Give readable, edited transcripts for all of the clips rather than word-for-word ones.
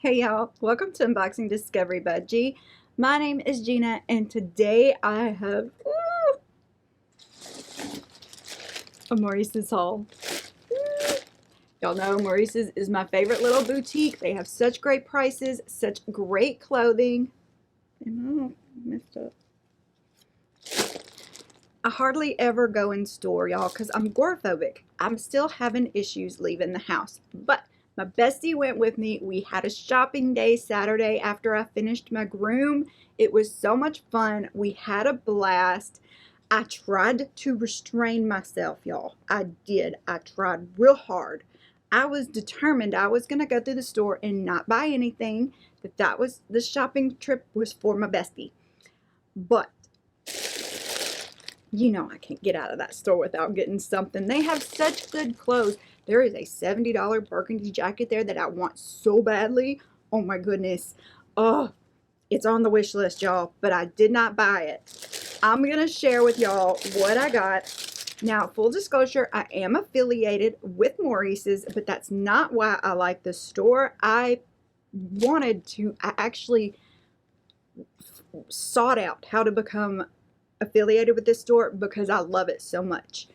Hey y'all, welcome to Unboxing Discovery by G. My name is Gina and today I have a Maurices haul. Y'all know Maurices is my favorite little boutique. They have such great prices, such great clothing. I messed up. I hardly ever go in store, y'all, because I'm agoraphobic. I'm still having issues leaving the house, but my bestie went with me. We had a shopping day Saturday after I finished my groom. It was so much fun. We had a blast. I tried to restrain myself, y'all. I did. I tried real hard. I was determined I was going to go through the store and not buy anything. The shopping trip was for my bestie. But you know I can't get out of that store without getting something. They have such good clothes. There is a $70 burgundy jacket there that I want so badly. Oh my goodness. Oh, it's on the wish list, y'all, but I did not buy it. I'm going to share with y'all what I got. Now, full disclosure, I am affiliated with Maurice's, but that's not why I like the store. I actually sought out how to become affiliated with this store because I love it so much.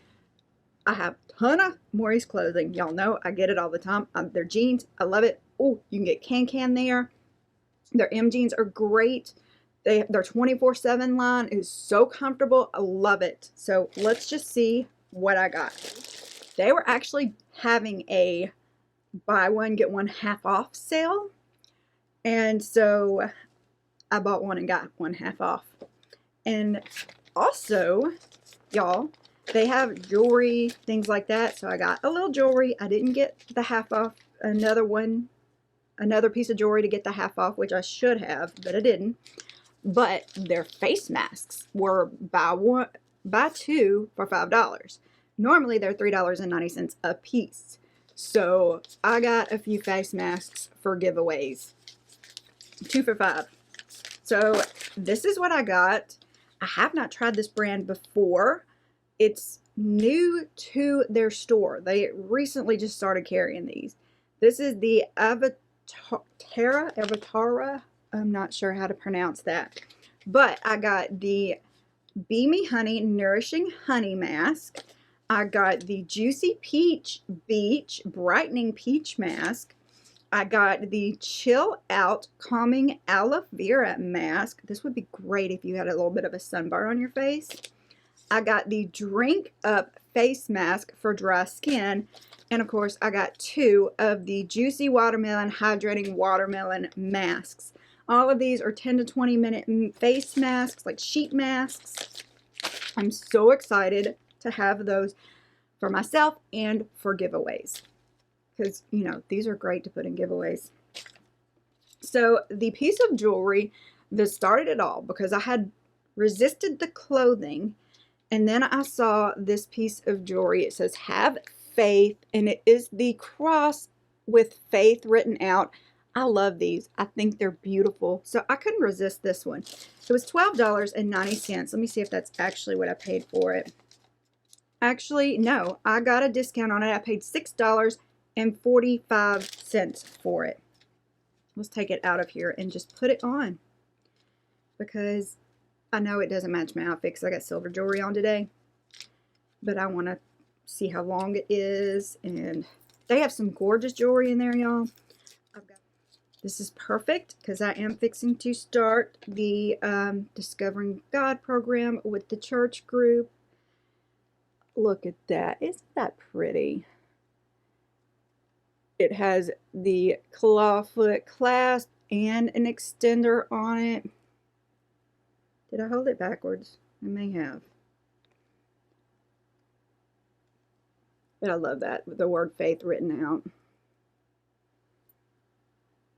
I have a ton of Maurice clothing. Y'all know I get it all the time. Their jeans, I love it. Oh, you can get Can there. Their M jeans are great. Their 24/7 line is so comfortable. I love it. So let's just see what I got. They were actually having a buy one get one half off sale, and so I bought one and got one half off. And also, y'all, they have jewelry, things like that. So I got a little jewelry. I didn't get the half off. Another piece of jewelry to get the half off, which I should have, but I didn't. But their face masks were buy two for $5. Normally they're $3.90 a piece. So I got a few face masks for giveaways. 2 for $5. So this is what I got. I have not tried this brand before. It's new to their store. They recently just started carrying these. This is the Avatara. I'm not sure how to pronounce that. But I got the Beamy Honey Nourishing Honey Mask. I got the Juicy Peach Beach Brightening Peach Mask. I got the Chill Out Calming Aloe Vera Mask. This would be great if you had a little bit of a sunburn on your face. I got the Drink Up Face Mask for dry skin. And of course, I got 2 of the Juicy Watermelon Hydrating Watermelon Masks. All of these are 10 to 20 minute face masks, like sheet masks. I'm so excited to have those for myself and for giveaways. Because, you know, these are great to put in giveaways. So the piece of jewelry that started it all, because I had resisted the clothing, and then I saw this piece of jewelry. It says, "Have faith," and it is the cross with faith written out. I love these. I think they're beautiful. So I couldn't resist this one. It was $12.90. Let me see if that's actually what I paid for it. Actually, no. I got a discount on it. I paid $6.45 for it. Let's take it out of here and just put it on, because I know it doesn't match my outfit because I got silver jewelry on today, but I want to see how long it is. And they have some gorgeous jewelry in there, y'all. This is perfect because I am fixing to start the Discovering God program with the church group. Look at that. Isn't that pretty? It has the clawfoot clasp and an extender on it. Did I hold it backwards? I may have. But I love that, with the word faith written out.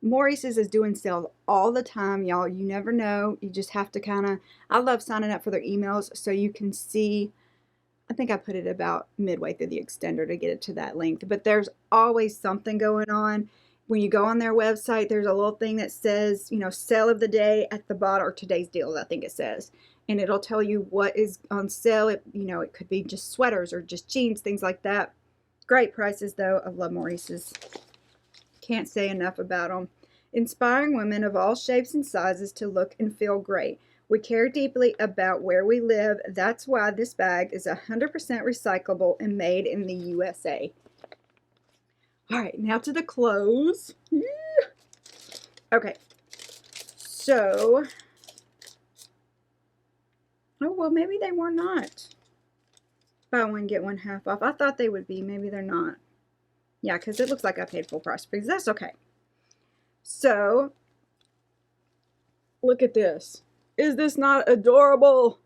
Maurice's is doing sales all the time, y'all. You never know. You just have to I love signing up for their emails so you can see. I think I put it about midway through the extender to get it to that length. But there's always something going on. When you go on their website, there's a little thing that says, you know, sale of the day at the bottom, or today's deals, I think it says. And it'll tell you what is on sale. It could be just sweaters or just jeans, things like that. Great prices, though. I love Maurice's. Can't say enough about them. inspiring women of all shapes and sizes to look and feel great. We care deeply about where we live. That's why this bag is 100% recyclable and made in the USA. All right, now to the clothes. Okay, so, oh, well, maybe they were not. Buy one, get one half off. I thought they would be. Maybe they're not. Yeah, because it looks like I paid full price, because that's okay. So, look at this. Is this not adorable?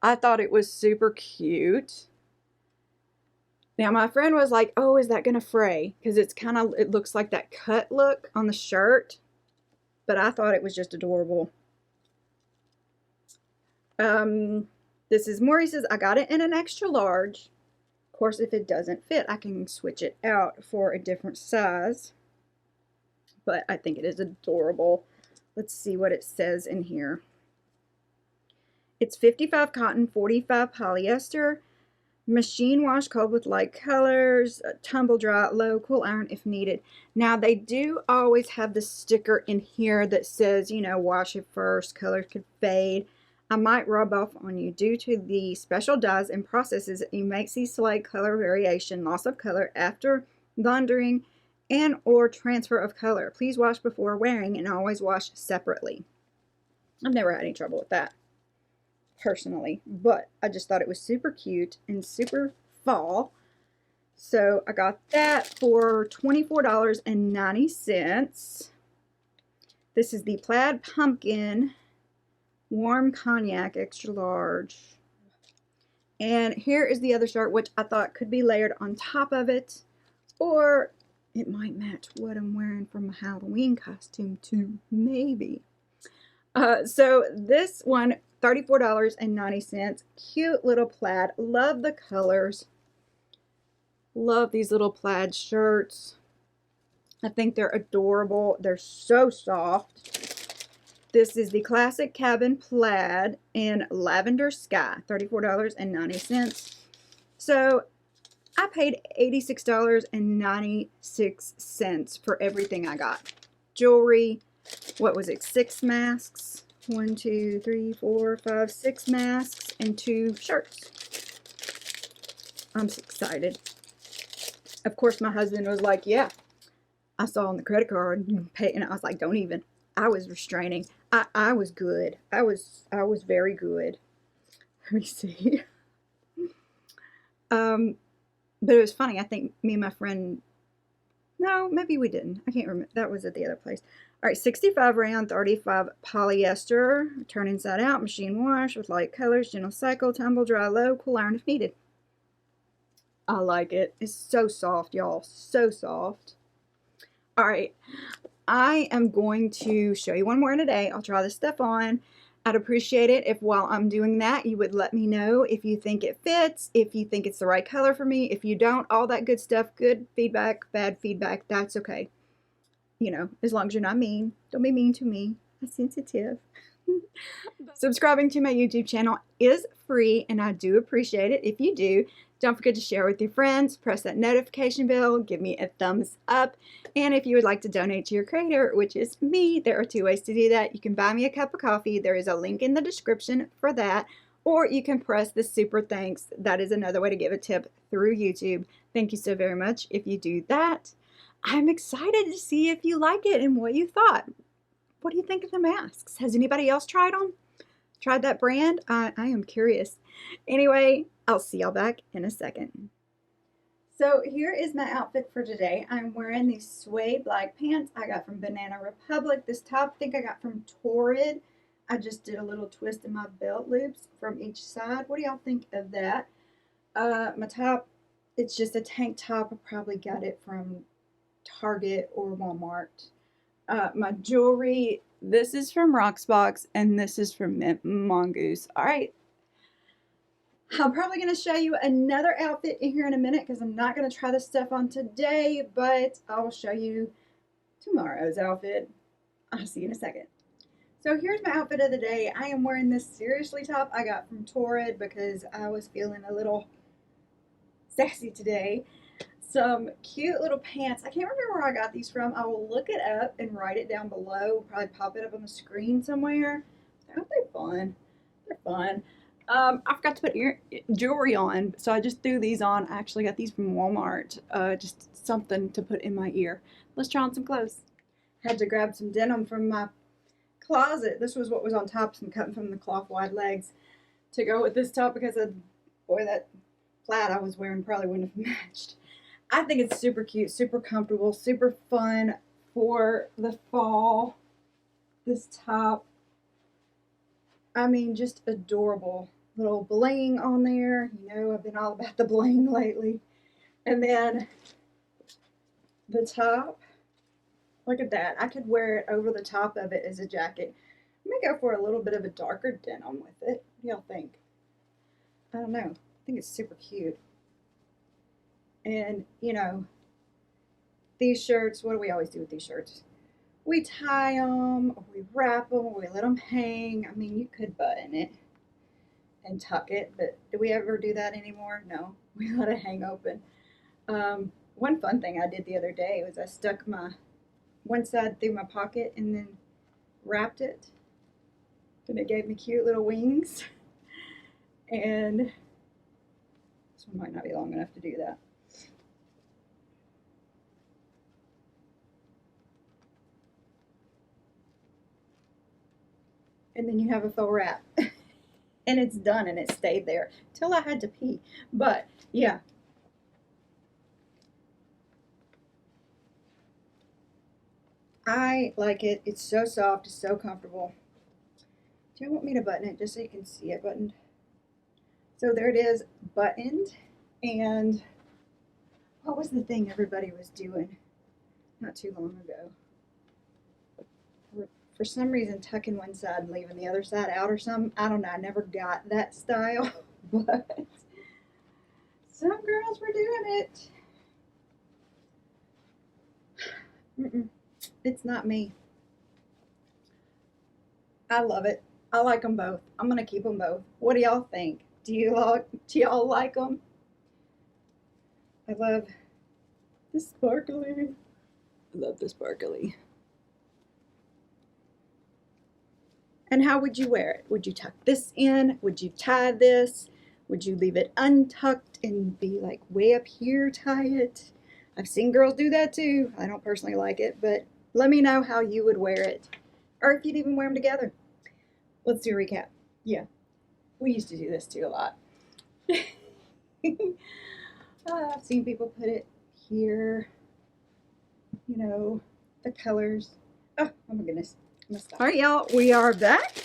I thought it was super cute. Now, my friend was like, oh, is that going to fray? Because it looks like that cut look on the shirt. But I thought it was just adorable. This is Maurice's. I got it in an extra large. Of course, if it doesn't fit, I can switch it out for a different size. But I think it is adorable. Let's see what it says in here. It's 55 cotton, 45 polyester, machine wash cold with light colors, tumble dry, low, cool iron if needed. Now, they do always have the sticker in here that says, you know, wash it first, colors could fade. I might rub off on you due to the special dyes and processes you may see slight color variation, loss of color after laundering, and or transfer of color. Please wash before wearing and always wash separately. I've never had any trouble with that, personally, but I just thought it was super cute and super fall. So I got that for $24.90. This is the Plaid Pumpkin Warm Cognac extra large. And here is the other shirt, which I thought could be layered on top of it, or it might match what I'm wearing for my Halloween costume too, maybe. So this one, $34.90. Cute little plaid. Love the colors. Love these little plaid shirts. I think they're adorable. They're so soft. This is the classic cabin plaid in lavender sky, $34.90. So I paid $86.96 for everything I got. Jewelry, what was it, 6 masks? 1, 2, 3, 4, 5, 6 masks and 2 shirts. I'm so excited. Of course, my husband was like, yeah, I saw on the credit card and pay, and I was like, don't even. I was restraining. I was good. I was very good. Let me see. But it was funny. I think me and my friend, no, maybe we didn't. I can't remember. That was at the other place. All right, 65 rayon, 35 polyester. Turn inside out, machine wash with light colors, gentle cycle, tumble dry, low, cool iron if needed. I like it. It's so soft, y'all. So soft. All right. I am going to show you one more in a day. I'll try this stuff on. I'd appreciate it if while I'm doing that, you would let me know if you think it fits, if you think it's the right color for me. If you don't, all that good stuff, good feedback, bad feedback, that's okay. You know, as long as you're not mean. Don't be mean to me. I'm sensitive. Subscribing to my YouTube channel is free, and I do appreciate it if you do. Don't forget to share with your friends, press that notification bell, give me a thumbs up, and if you would like to donate to your creator, which is me, there are 2 ways to do that. You can buy me a cup of coffee. There is a link in the description for that, or you can press the super thanks. That is another way to give a tip through YouTube. Thank you so very much if you do that. I'm excited to see if you like it and what you thought. What do you think of the masks? Has anybody else tried them? Tried that brand? I am curious. Anyway, I'll see y'all back in a second. So here is my outfit for today. I'm wearing these suede black pants I got from Banana Republic. This top I think I got from Torrid. I just did a little twist in my belt loops from each side. What do y'all think of that? My top, it's just a tank top. I probably got it from Target or Walmart. My jewelry, this is from Rocksbox, and this is from Mongoose. All right. I'm probably going to show you another outfit in here in a minute because I'm not going to try this stuff on today, but I will show you tomorrow's outfit. I'll see you in a second. So here's my outfit of the day. I am wearing this Seriously top I got from Torrid because I was feeling a little sassy today. some cute little pants. I can't remember where I got these from. I will look it up and write it down below. Probably pop it up on the screen somewhere. Aren't they fun? They're fun. I forgot to put jewelry on, so I just threw these on. I actually got these from Walmart. Just something to put in my ear. Let's try on some clothes. Had to grab some denim from my closet. This was what was on top, some cutting from the cloth wide legs to go with this top because boy, that plaid I was wearing probably wouldn't have matched. I think it's super cute, super comfortable, super fun for the fall. This top, I mean, just adorable. Little bling on there. You know, I've been all about the bling lately. And then the top, look at that. I could wear it over the top of it as a jacket. I may go for a little bit of a darker denim with it. What do y'all think? I don't know. I think it's super cute. And, you know, these shirts, what do we always do with these shirts? We tie them, or we wrap them, or we let them hang. I mean, you could button it and tuck it, but do we ever do that anymore? No, we let it hang open. One fun thing I did the other day was I stuck my one side through my pocket and then wrapped it, and it gave me cute little wings. And this one might not be long enough to do that. And then you have a faux wrap. And it's done, and it stayed there till I had to pee. But yeah, I like it. It's so soft, it's so comfortable. Do you want me to button it just so you can see it buttoned? So there it is, buttoned. And what was the thing everybody was doing not too long ago? For some reason, tucking one side and leaving the other side out or something. I don't know. I never got that style, but some girls were doing it. It's not me. I love it. I like them both. I'm gonna keep them both. What do y'all think? Do y'all like them? I love the sparkly. I love the sparkly. And how would you wear it? Would you tuck this in? Would you tie this? Would you leave it untucked and be like way up here, tie it? I've seen girls do that too. I don't personally like it, but let me know how you would wear it. Or if you'd even wear them together. Let's do a recap. Yeah, we used to do this too a lot. I've seen people put it here. You know, the colors. Oh my goodness. All right, y'all, we are back.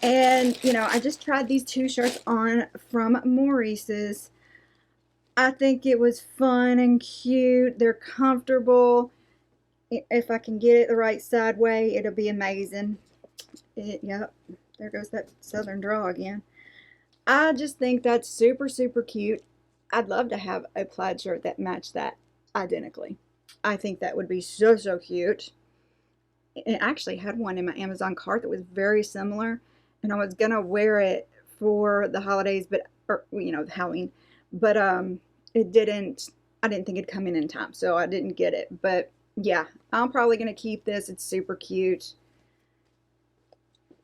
And, you know, I just tried these two shirts on from Maurice's. I think it was fun and cute. They're comfortable. If I can get it the right side way, it'll be amazing. Yep, there goes that southern draw again. I just think that's super, super cute. I'd love to have a plaid shirt that matched that identically. I think that would be so, so cute. I actually had one in my Amazon cart that was very similar, and I was gonna wear it for the holidays, or you know, Halloween, but it didn't. I didn't think it'd come in time, so I didn't get it. But yeah, I'm probably gonna keep this. It's super cute,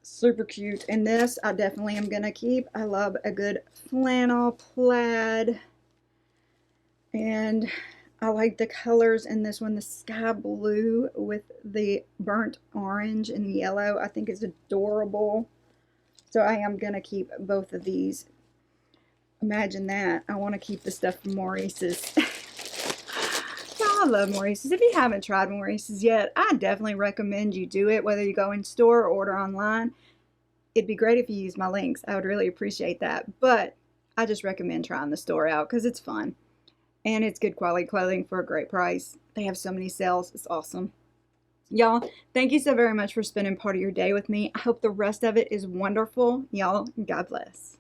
super cute. And this, I definitely am gonna keep. I love a good flannel plaid, and I like the colors in this one, the sky blue with the burnt orange and yellow. I think is adorable. So I am going to keep both of these. Imagine that. I want to keep the stuff from Maurice's. I love Maurice's. If you haven't tried Maurice's yet, I definitely recommend you do it, whether you go in store or order online. It'd be great if you use my links. I would really appreciate that. But I just recommend trying the store out because it's fun. And it's good quality clothing for a great price. They have so many sales. It's awesome. Y'all, thank you so very much for spending part of your day with me. I hope the rest of it is wonderful. Y'all, God bless.